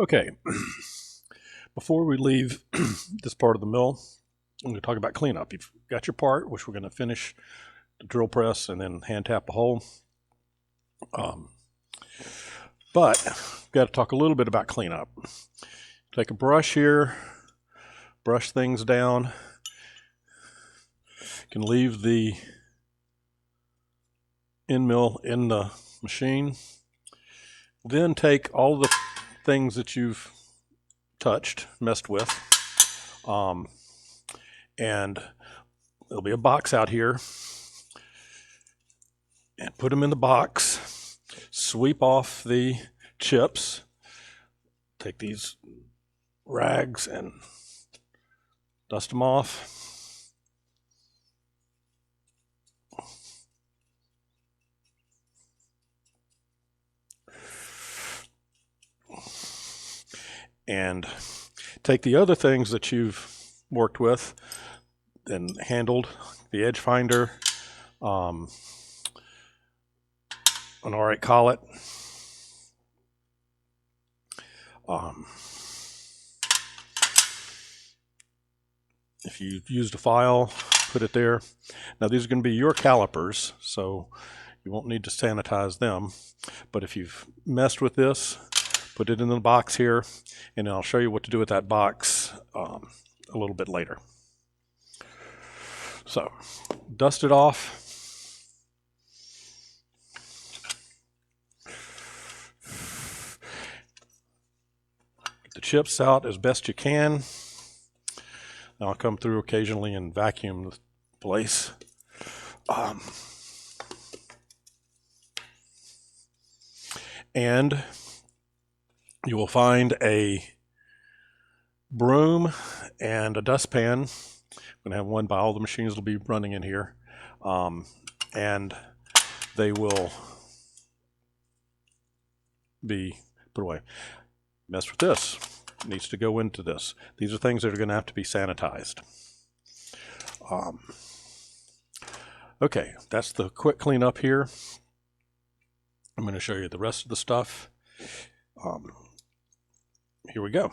Okay, before we leave this part of the mill, I'm going to talk about cleanup. You've got your part, which we're going to finish the drill press and then hand tap a hole. But we've got to talk a little bit about cleanup. Take a brush here, brush things down. You can leave the end mill in the machine. Then take all the things that you've touched, messed with, and there'll be a box out here, and put them in the box. Sweep off the chips. Take these rags and dust them off. And take the other things that you've worked with and handled, the edge finder, an R8 collet, if you used a file, put it there. Now these are going to be your calipers, so you won't need to sanitize them. But if you've messed with this, put it in the box here, and I'll show you what to do with that box a little bit later. So, dust it off. Get the chips out as best you can. I'll come through occasionally and vacuum the place. And you will find a broom and a dustpan. I'm going to have one by all the machines that will be running in here. And they will be put away. Mess with this. It needs to go into this. These are things that are going to have to be sanitized. Okay, that's the quick cleanup here. I'm going to show you the rest of the stuff. Here we go.